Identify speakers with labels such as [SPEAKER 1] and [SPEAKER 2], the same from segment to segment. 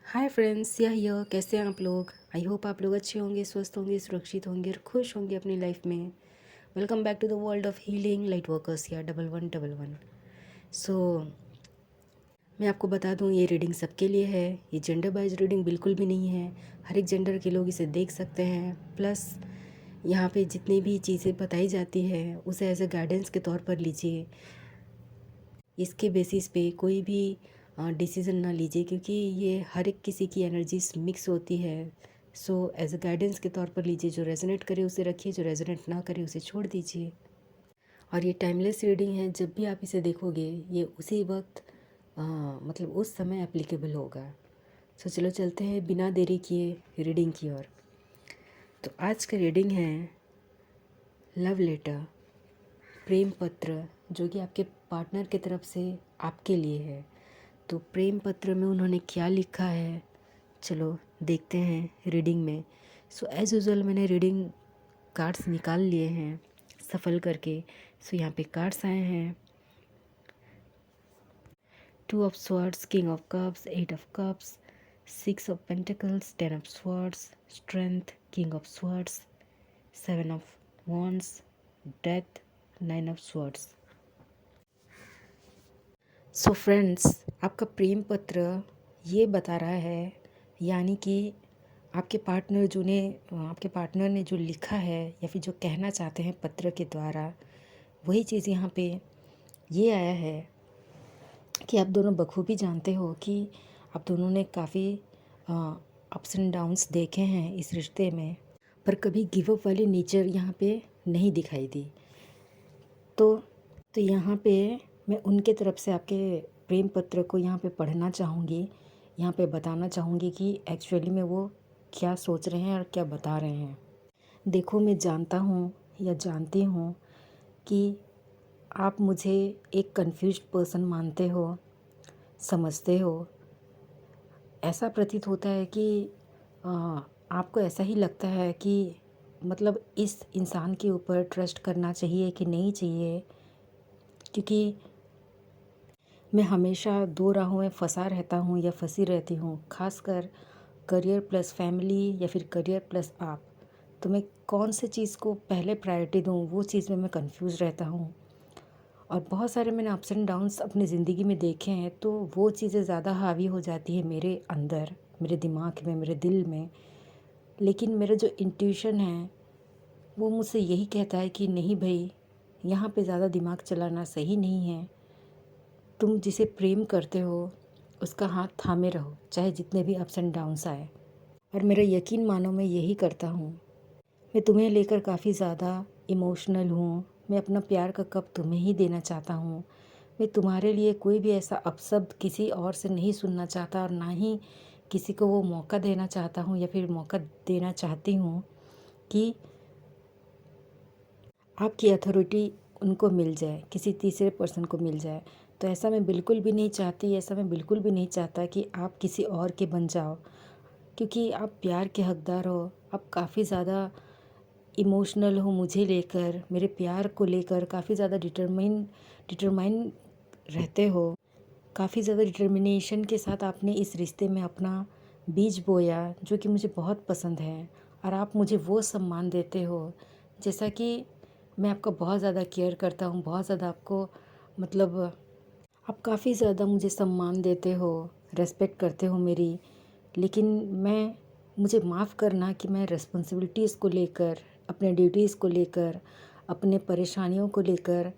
[SPEAKER 1] Hi friends, यह कैसे हैं आप लोग। आई होप आप लोग अच्छे होंगे, स्वस्थ होंगे, सुरक्षित होंगे और खुश होंगे अपनी लाइफ में। Welcome back to the world of healing light workers या 1111। सो मैं आपको बता दूं, ये रीडिंग सबके लिए है। ये जेंडर वाइज रीडिंग बिल्कुल भी नहीं है। हर एक जेंडर के लोग इसे देख सकते हैं। प्लस यहाँ पे जितनी भी चीज़ें बताई जाती है उसे एज ए गाइडेंस के तौर पर लीजिए। इसके बेसिस पे कोई भी डिसीज़न ना लीजिए, क्योंकि ये हर एक किसी की एनर्जीज मिक्स होती है। सो एज अ गाइडेंस के तौर पर लीजिए। जो रेजोनेट करे उसे रखिए, जो रेजोनेट ना करे उसे छोड़ दीजिए। और ये टाइमलेस रीडिंग है। जब भी आप इसे देखोगे ये उसी वक्त मतलब उस समय एप्लीकेबल होगा। सो चलो चलते हैं बिना देरी किए रीडिंग की ओर। तो आज का रीडिंग है लव लेटर, प्रेम पत्र, जो कि आपके पार्टनर की तरफ से आपके लिए है। तो प्रेम पत्र में उन्होंने क्या लिखा है, चलो देखते हैं रीडिंग में। सो एज़ यूज़ुअल मैंने रीडिंग कार्ड्स निकाल लिए हैं सफल करके। सो यहाँ पे कार्ड्स आए हैं। 2 of swords, king of cups, 8 of cups, 6 of pentacles, 10 of swords, strength, king of swords, 7 of wands, death, 9 of swords. So friends, आपका प्रेम पत्र ये बता रहा है, यानी कि आपके पार्टनर ने जो लिखा है या फिर जो कहना चाहते हैं पत्र के द्वारा, वही चीज़ यहाँ पे ये आया है कि आप दोनों बखूबी जानते हो कि आप दोनों ने काफ़ी अप्स एंड डाउन्स देखे हैं इस रिश्ते में, पर कभी गिव अप वाली नेचर यहाँ पे नहीं दिखाई दी। तो यहाँ पे मैं उनके तरफ से आपके प्रेम पत्र को यहाँ पे पढ़ना चाहूँगी। यहाँ पे बताना चाहूँगी कि एक्चुअली में वो क्या सोच रहे हैं और क्या बता रहे हैं। देखो, मैं जानता हूँ या जानती हूँ कि आप मुझे एक कंफ्यूज्ड पर्सन मानते हो, समझते हो। ऐसा प्रतीत होता है कि अ, आपको ऐसा ही लगता है कि मतलब इस इंसान के ऊपर ट्रस्ट करना चाहिए कि नहीं चाहिए, क्योंकि मैं हमेशा दो राहों में फंसा रहता हूँ या फंसी रहती हूँ, खासकर करियर प्लस फैमिली या फिर करियर प्लस आप। तो मैं कौन से चीज़ को पहले प्रायोरिटी दूँ, वो चीज़ में मैं कंफ्यूज रहता हूँ। और बहुत सारे मैंने अप्स एंड डाउन्स अपनी ज़िंदगी में देखे हैं, तो वो चीज़ें ज़्यादा हावी हो जाती है मेरे अंदर, मेरे दिमाग में, मेरे दिल में। लेकिन मेरा जो इंट्यूशन है वो मुझसे यही कहता है कि नहीं भाई, यहाँ पे ज़्यादा दिमाग चलाना सही नहीं है। तुम जिसे प्रेम करते हो उसका हाथ थामे रहो, चाहे जितने भी अप्स एंड डाउन्स आए। और मेरा यकीन मानो, मैं यही करता हूँ। मैं तुम्हें लेकर काफ़ी ज़्यादा इमोशनल हूँ। मैं अपना प्यार का कप तुम्हें ही देना चाहता हूँ। मैं तुम्हारे लिए कोई भी ऐसा अपशब्द किसी और से नहीं सुनना चाहता, और ना ही किसी को वो मौका देना चाहता हूँ या फिर मौका देना चाहती हूँ कि आपकी अथॉरिटी उनको मिल जाए, किसी तीसरे पर्सन को मिल जाए। तो ऐसा मैं बिल्कुल भी नहीं चाहती, ऐसा मैं बिल्कुल भी नहीं चाहता कि आप किसी और के बन जाओ, क्योंकि आप प्यार के हकदार हो। आप काफ़ी ज़्यादा इमोशनल हो मुझे लेकर, मेरे प्यार को लेकर काफ़ी ज़्यादा डिटरमाइन रहते हो। काफ़ी ज़्यादा डिटर्मिनेशन के साथ आपने इस रिश्ते में अपना बीज बोया, जो कि मुझे बहुत पसंद है। और आप मुझे वो सम्मान देते हो जैसा कि मैं आपका बहुत ज़्यादा केयर करता हूँ, बहुत ज़्यादा आपको मतलब आप काफ़ी ज़्यादा मुझे सम्मान देते हो, रेस्पेक्ट करते हो मेरी। लेकिन मुझे माफ़ करना कि मैं रिस्पॉन्सिबिलिटीज़ को लेकर, अपने ड्यूटीज़ को लेकर, अपने परेशानियों को लेकर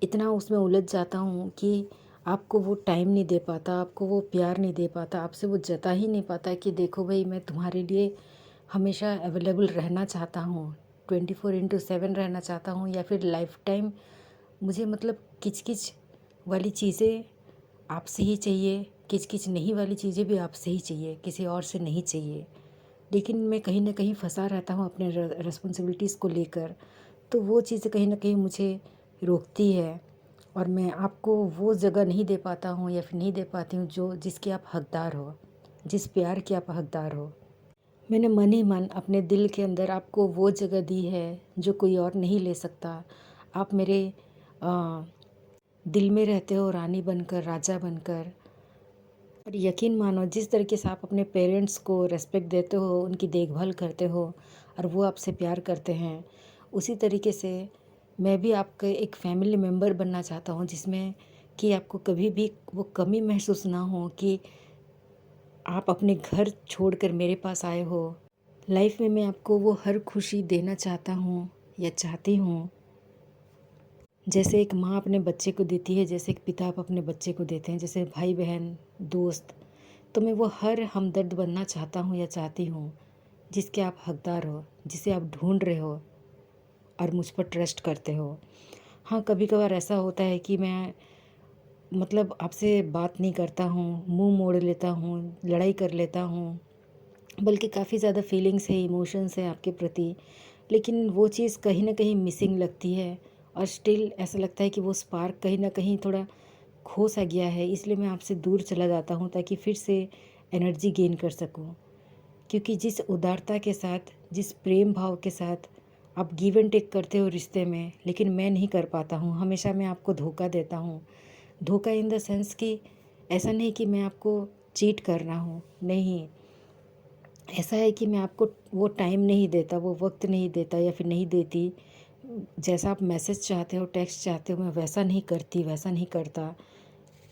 [SPEAKER 1] इतना उसमें उलझ जाता हूँ कि आपको वो टाइम नहीं दे पाता, आपको वो प्यार नहीं दे पाता, आपसे वो जता ही नहीं पाता कि देखो भाई, मैं तुम्हारे लिए हमेशा अवेलेबल रहना चाहता हूँ, 24/7 रहना चाहता हूँ, या फिर लाइफ टाइम मुझे मतलब किच किच वाली चीज़ें आपसे ही चाहिए, किच किच नहीं वाली चीज़ें भी आपसे ही चाहिए, किसी और से नहीं चाहिए। लेकिन मैं कहीं ना कहीं फंसा रहता हूँ अपने रिस्पॉन्सिबिलिटीज़ को लेकर। तो वो चीज़ें कहीं ना कहीं मुझे रोकती है, और मैं आपको वो जगह नहीं दे पाता हूँ या फिर नहीं दे पाती हूँ जो जिसके आप हकदार हो, जिस प्यार के आप हकदार हो। मैंने मन ही मन अपने दिल के अंदर आपको वो जगह दी है जो कोई और नहीं ले सकता। आप मेरे दिल में रहते हो, रानी बनकर, राजा बनकर। और यकीन मानो जिस तरीके से आप अपने पेरेंट्स को रिस्पेक्ट देते हो, उनकी देखभाल करते हो और वो आपसे प्यार करते हैं, उसी तरीके से मैं भी आपका एक फैमिली मेम्बर बनना चाहता हूँ, जिसमें कि आपको कभी भी वो कमी महसूस ना हो कि आप अपने घर छोड़कर मेरे पास आए हो। लाइफ में मैं आपको वो हर खुशी देना चाहता हूँ या चाहती हूँ, जैसे एक माँ अपने बच्चे को देती है, जैसे एक पिता आप अपने बच्चे को देते हैं, जैसे भाई बहन दोस्त। तो मैं वो हर हमदर्द बनना चाहता हूँ या चाहती हूँ, जिसके आप हकदार हो, जिसे आप ढूंढ रहे हो और मुझ पर ट्रस्ट करते हो। हाँ, कभी कभार ऐसा होता है कि मैं आपसे बात नहीं करता हूँ, मुंह मोड़ लेता हूँ, लड़ाई कर लेता हूँ, बल्कि काफ़ी ज़्यादा फीलिंग्स है, इमोशंस है आपके प्रति। लेकिन वो चीज़ कहीं ना कहीं मिसिंग लगती है और स्टिल ऐसा लगता है कि वो स्पार्क कहीं ना कहीं थोड़ा खो सा गया है, इसलिए मैं आपसे दूर चला जाता हूँ ताकि फिर से एनर्जी गेन कर सकूँ। क्योंकि जिस उदारता के साथ, जिस प्रेम भाव के साथ आप गिव एंड टेक करते हो रिश्ते में, लेकिन मैं नहीं कर पाता हूँ। हमेशा मैं आपको धोखा देता हूँ। धोखा इन द सेंस कि ऐसा नहीं कि मैं आपको चीट कर रहा हूँ, नहीं। ऐसा है कि मैं आपको वो टाइम नहीं देता, वो वक्त नहीं देता या फिर नहीं देती। जैसा आप मैसेज चाहते हो, टेक्स्ट चाहते हो, मैं वैसा नहीं करती, वैसा नहीं करता।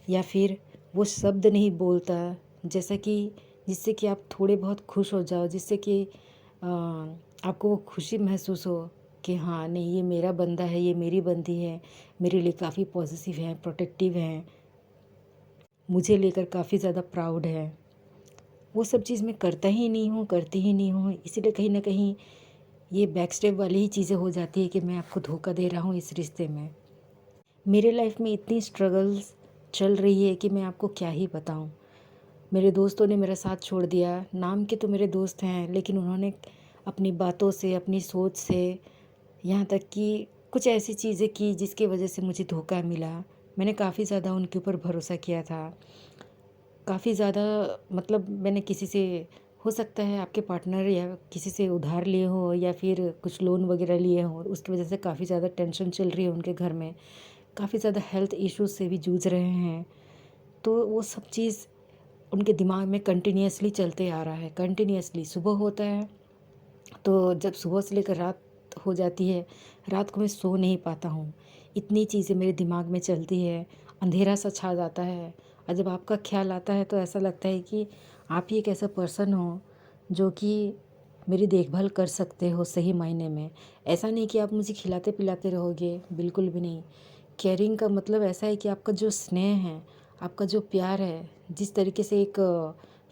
[SPEAKER 1] या फिर वो शब्द नहीं बोलता जैसा कि जिससे कि आप थोड़े बहुत खुश हो जाओ, जिससे कि आपको वो खुशी महसूस हो कि हाँ नहीं, ये मेरा बंदा है, ये मेरी बंदी है, मेरे लिए काफ़ी पॉजिटिव है, प्रोटेक्टिव है, मुझे लेकर काफ़ी ज़्यादा प्राउड है। वो सब चीज़ मैं करता ही नहीं हूँ, करती ही नहीं हूँ। इसीलिए कहीं ना कहीं ये बैक स्टेप वाली ही चीज़ें हो जाती है कि मैं आपको धोखा दे रहा हूँ इस रिश्ते में। मेरे लाइफ में इतनी स्ट्रगल्स चल रही है कि मैं आपको क्या ही बताऊँ। मेरे दोस्तों ने मेरा साथ छोड़ दिया। नाम के तो मेरे दोस्त हैं, लेकिन उन्होंने अपनी बातों से, अपनी सोच से, यहाँ तक कि कुछ ऐसी चीज़ें की जिसकी वजह से मुझे धोखा मिला। मैंने काफ़ी ज़्यादा उनके ऊपर भरोसा किया था। काफ़ी ज़्यादा मैंने किसी से, हो सकता है आपके पार्टनर या किसी से उधार लिए हो या फिर कुछ लोन वगैरह लिए हो, उसकी वजह से काफ़ी ज़्यादा टेंशन चल रही है उनके घर में। काफ़ी ज़्यादा हेल्थ इश्यूज से भी जूझ रहे हैं। तो वो सब चीज़ उनके दिमाग में कंटिन्यूअसली चलते आ रहा है। कंटिन्यूअसली सुबह होता है तो जब सुबह से लेकर रात हो जाती है, रात को मैं सो नहीं पाता हूँ। इतनी चीज़ें मेरे दिमाग में चलती है, अंधेरा सा छा जाता है। और जब आपका ख्याल आता है तो ऐसा लगता है कि आप ही एक ऐसा पर्सन हो जो कि मेरी देखभाल कर सकते हो सही मायने में। ऐसा नहीं कि आप मुझे खिलाते पिलाते रहोगे, बिल्कुल भी नहीं। केयरिंग का मतलब ऐसा है कि आपका जो स्नेह है, आपका जो प्यार है, जिस तरीके से एक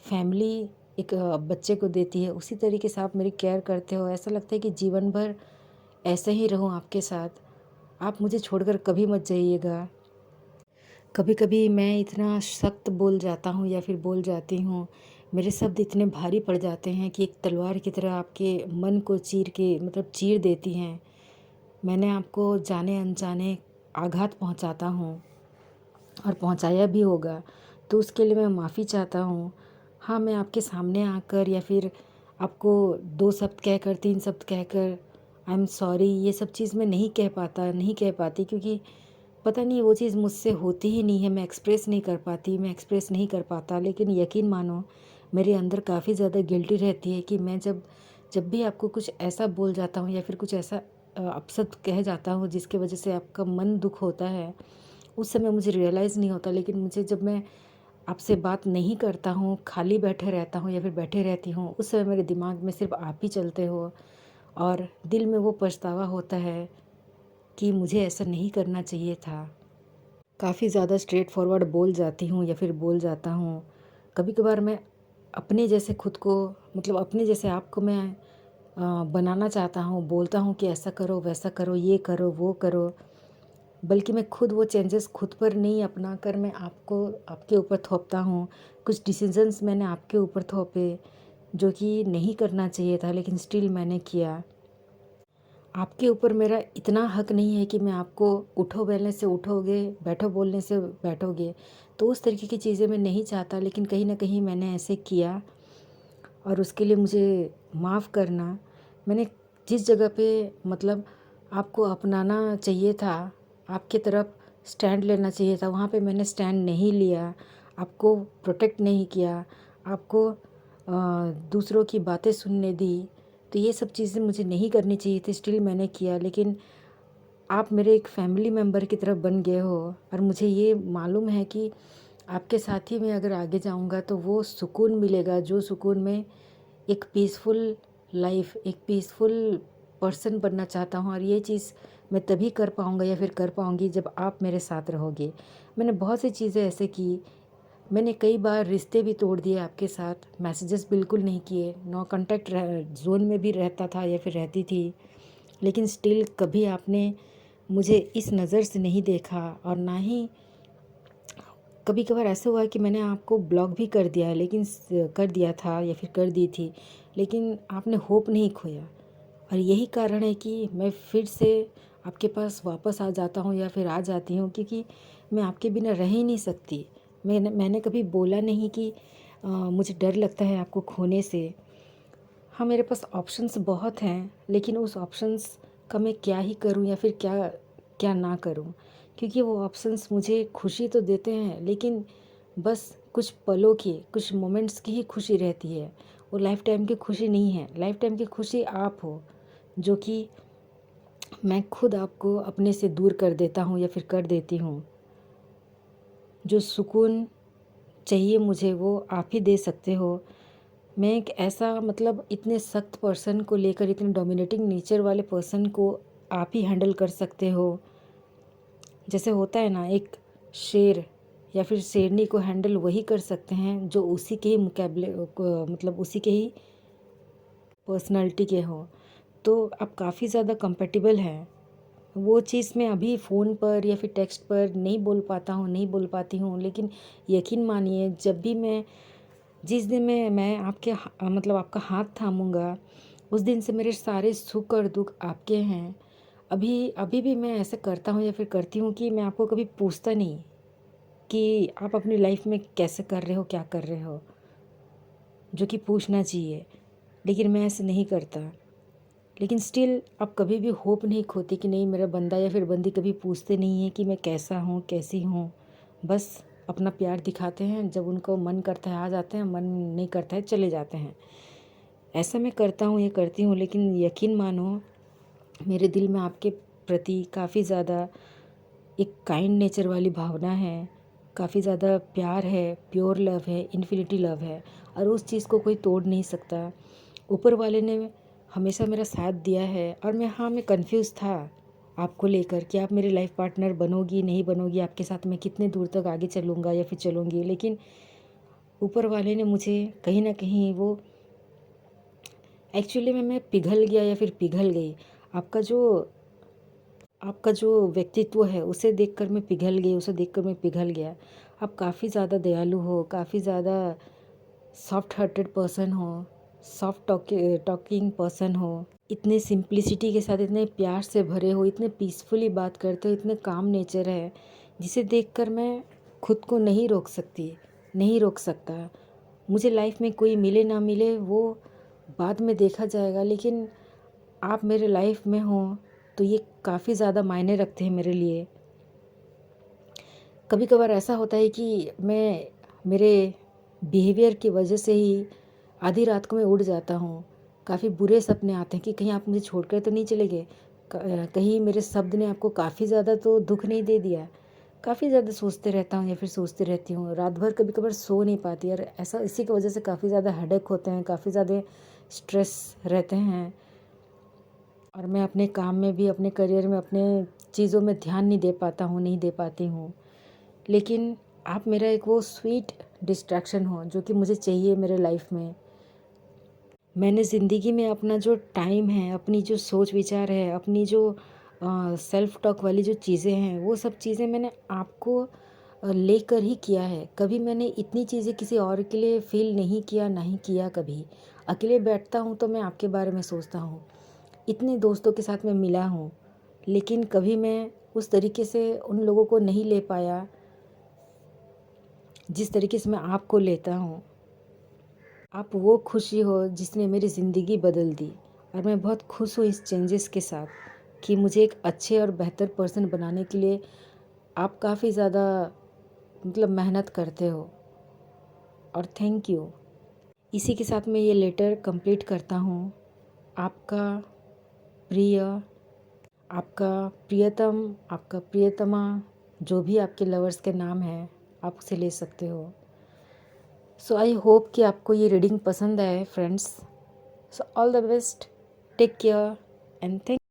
[SPEAKER 1] फैमिली एक बच्चे को देती है, उसी तरीके से आप मेरी केयर करते हो। ऐसा लगता है कि जीवन भर ऐसे ही रहूं आपके साथ। आप मुझे छोड़कर कभी मत जाइएगा। कभी कभी मैं इतना सख्त बोल जाता हूँ या फिर बोल जाती हूँ, मेरे शब्द इतने भारी पड़ जाते हैं कि एक तलवार की तरह आपके मन को चीर के चीर देती हैं। मैंने आपको जाने अनजाने आघात पहुँचाता हूँ और पहुँचाया भी होगा, तो उसके लिए मैं माफ़ी चाहता हूँ। हाँ, मैं आपके सामने आकर या फिर आपको 2 शब्द कहकर, 3 शब्द कहकर आई एम सॉरी, ये सब चीज़ मैं नहीं कह पाता, नहीं कह पाती, क्योंकि पता नहीं वो चीज़ मुझसे होती ही नहीं है। मैं एक्सप्रेस नहीं कर पाती, मैं एक्सप्रेस नहीं कर पाता। लेकिन यकीन मानो मेरे अंदर काफ़ी ज़्यादा गिल्टी रहती है कि मैं जब जब भी आपको कुछ ऐसा बोल जाता हूँ या फिर कुछ ऐसा अपशब्द कह जाता हूँ जिसकी वजह से आपका मन दुख होता है, उस समय मुझे रियलाइज़ नहीं होता। लेकिन मुझे जब मैं आपसे बात नहीं करता हूँ, खाली बैठे रहता हूँ या फिर बैठे रहती हूँ, उस समय मेरे दिमाग में सिर्फ आप ही चलते हो और दिल में वो पछतावा होता है कि मुझे ऐसा नहीं करना चाहिए था। काफ़ी ज़्यादा स्ट्रेट फॉरवर्ड बोल जाती हूँ या फिर बोल जाता हूँ। कभी कभार मैं अपने जैसे खुद को, अपने जैसे आप को मैं बनाना चाहता हूँ, बोलता हूँ कि ऐसा करो, वैसा करो, ये करो, वो करो। बल्कि मैं खुद वो चेंजेस खुद पर नहीं अपना कर मैं आपको, आपके ऊपर थोपता हूँ। कुछ डिसीजंस मैंने आपके ऊपर थोपे जो कि नहीं करना चाहिए था, लेकिन स्टिल मैंने किया। आपके ऊपर मेरा इतना हक नहीं है कि मैं आपको उठो बोलने से उठोगे, बैठो बोलने से बैठोगे। तो उस तरीके की चीज़ें मैं नहीं चाहता, लेकिन कहीं ना कहीं मैंने ऐसे किया और उसके लिए मुझे माफ़ करना। मैंने जिस जगह पे आपको अपनाना चाहिए था, आपकी तरफ स्टैंड लेना चाहिए था, वहाँ पे मैंने स्टैंड नहीं लिया। आपको प्रोटेक्ट नहीं किया, आपको दूसरों की बातें सुनने दी। तो ये सब चीज़ें मुझे नहीं करनी चाहिए थी, स्टिल मैंने किया। लेकिन आप मेरे एक फैमिली मेम्बर की तरह बन गए हो, और मुझे ये मालूम है कि आपके साथ ही मैं अगर आगे जाऊंगा तो वो सुकून मिलेगा, जो सुकून में एक पीसफुल लाइफ, एक पीसफुल पर्सन बनना चाहता हूँ। और ये चीज़ मैं तभी कर पाऊँगा या फिर कर पाऊँगी जब आप मेरे साथ रहोगे। मैंने बहुत सी चीज़ें ऐसे की, मैंने कई बार रिश्ते भी तोड़ दिए आपके साथ, मैसेजेस बिल्कुल नहीं किए, नो कांटेक्ट जोन में भी रहता था या फिर रहती थी। लेकिन स्टिल कभी आपने मुझे इस नज़र से नहीं देखा, और ना ही कभी कभार ऐसा हुआ है कि मैंने आपको ब्लॉक भी कर दिया है, लेकिन कर दिया था या फिर कर दी थी, लेकिन आपने होप नहीं खोया। और यही कारण है कि मैं फिर से आपके पास वापस आ जाता हूँ या फिर आ जाती हूँ, क्योंकि मैं आपके बिना रह ही नहीं सकती। मैंने कभी बोला नहीं कि मुझे डर लगता है आपको खोने से। हाँ, मेरे पास ऑप्शंस बहुत हैं, लेकिन उस ऑप्शंस का मैं क्या ही करूँ या फिर क्या क्या ना करूँ, क्योंकि वो ऑप्शंस मुझे खुशी तो देते हैं, लेकिन बस कुछ पलों की, कुछ मोमेंट्स की ही खुशी रहती है। वो लाइफ टाइम की खुशी नहीं है। लाइफ टाइम की खुशी आप हो, जो कि मैं खुद आपको अपने से दूर कर देता हूँ या फिर कर देती हूँ। जो सुकून चाहिए मुझे वो आप ही दे सकते हो। मैं एक ऐसा, मतलब इतने सख्त पर्सन को लेकर, इतने डोमिनेटिंग नेचर वाले पर्सन को आप ही हैंडल कर सकते हो। जैसे होता है ना, एक शेर या फिर शेरनी को हैंडल वही कर सकते हैं जो उसी के ही मुकाबले मतलब उसी के ही पर्सनालिटी के हो। तो आप काफ़ी ज़्यादा कंपेटिबल हैं। वो चीज़ मैं अभी फ़ोन पर या फिर टेक्स्ट पर नहीं बोल पाता हूँ, नहीं बोल पाती हूँ, लेकिन यकीन मानिए, जब भी जिस दिन मैं आपके मतलब आपका हाथ थामूंगा, उस दिन से मेरे सारे सुख और दुख आपके हैं। अभी अभी भी मैं ऐसे करता हूँ या फिर करती हूँ कि मैं आपको कभी पूछता नहीं कि आप अपनी लाइफ में कैसे कर रहे हो, क्या कर रहे हो, जो कि पूछना चाहिए, लेकिन मैं ऐसे नहीं करता। लेकिन स्टिल आप कभी भी होप नहीं खोती कि नहीं, मेरा बंदा या फिर बंदी कभी पूछते नहीं है कि मैं कैसा हूँ, कैसी हूँ। बस अपना प्यार दिखाते हैं, जब उनको मन करता है आ जाते हैं, मन नहीं करता है चले जाते हैं। ऐसा मैं करता हूँ, ये करती हूँ, लेकिन यकीन मानो, मेरे दिल में आपके प्रति काफ़ी ज़्यादा एक काइंड नेचर वाली भावना है, काफ़ी ज़्यादा प्यार है, प्योर लव है, इन्फिनिटी लव है, और उस चीज़ को कोई तोड़ नहीं सकता। ऊपर वाले ने हमेशा मेरा साथ दिया है। और मैं कंफ्यूज था आपको लेकर कि आप मेरे लाइफ पार्टनर बनोगी नहीं बनोगी, आपके साथ मैं कितने दूर तक आगे चलूँगा या फिर चलूँगी। लेकिन ऊपर वाले ने मुझे कहीं ना कहीं वो, एक्चुअली मैं पिघल गया या फिर पिघल गई। आपका जो आपका जो व्यक्तित्व है उसे देखकर मैं पिघल गई, उसे देखकर मैं पिघल गया। आप काफ़ी ज़्यादा दयालु हो, काफ़ी ज़्यादा सॉफ्ट हार्टेड पर्सन हो, सॉफ्ट टॉकिंग पर्सन हो, इतने सिंप्लिसिटी के साथ, इतने प्यार से भरे हो, इतने पीसफुली बात करते हो, इतने काम नेचर है, जिसे देखकर मैं खुद को नहीं रोक सकती, नहीं रोक सकता। मुझे लाइफ में कोई मिले ना मिले वो बाद में देखा जाएगा, लेकिन आप मेरे लाइफ में हो तो ये काफ़ी ज़्यादा मायने रखते हैं मेरे लिए। कभी कभार ऐसा होता है कि मैं मेरे बिहेवियर की वजह से ही आधी रात को मैं उठ जाता हूँ। काफ़ी बुरे सपने आते हैं कि कहीं आप मुझे छोड़कर तो नहीं चले गए, कहीं मेरे शब्द ने आपको काफ़ी ज़्यादा तो दुख नहीं दे दिया। काफ़ी ज़्यादा सोचते रहता हूँ या फिर सोचती रहती हूँ, रात भर कभी कभार सो नहीं पाती, और ऐसा इसी की वजह से काफ़ी ज़्यादा हेडेक होते हैं, काफ़ी ज़्यादा स्ट्रेस रहते हैं। और मैं अपने काम में भी, अपने करियर में, अपने चीज़ों में ध्यान नहीं दे पाता हूँ, नहीं दे पाती हूँ। लेकिन आप मेरा एक वो स्वीट डिस्ट्रैक्शन हो जो कि मुझे चाहिए मेरे लाइफ में। मैंने ज़िंदगी में अपना जो टाइम है, अपनी जो सोच विचार है, अपनी जो सेल्फ टॉक वाली जो चीज़ें हैं, वो सब चीज़ें मैंने आपको लेकर ही किया है। कभी मैंने इतनी चीज़ें किसी और के लिए फ़ील नहीं किया, नहीं किया कभी। अकेले बैठता हूँ तो मैं आपके बारे में सोचता हूँ। इतने दोस्तों के साथ मैं मिला हूँ, लेकिन कभी मैं उस तरीके से उन लोगों को नहीं ले पाया जिस तरीके से मैं आपको लेता हूँ। आप वो खुशी हो जिसने मेरी ज़िंदगी बदल दी, और मैं बहुत खुश हूँ इस चेंजेस के साथ कि मुझे एक अच्छे और बेहतर पर्सन बनाने के लिए आप काफ़ी ज़्यादा, मतलब मेहनत करते हो। और थैंक यू। इसी के साथ मैं ये लेटर कंप्लीट करता हूँ। आपका प्रिय, आपका प्रियतम, आपका प्रियतमा, जो भी आपके लवर्स के नाम हैं आप उसे ले सकते हो। सो आई होप कि आपको ये रीडिंग पसंद आए friends. So all the best, take care and thank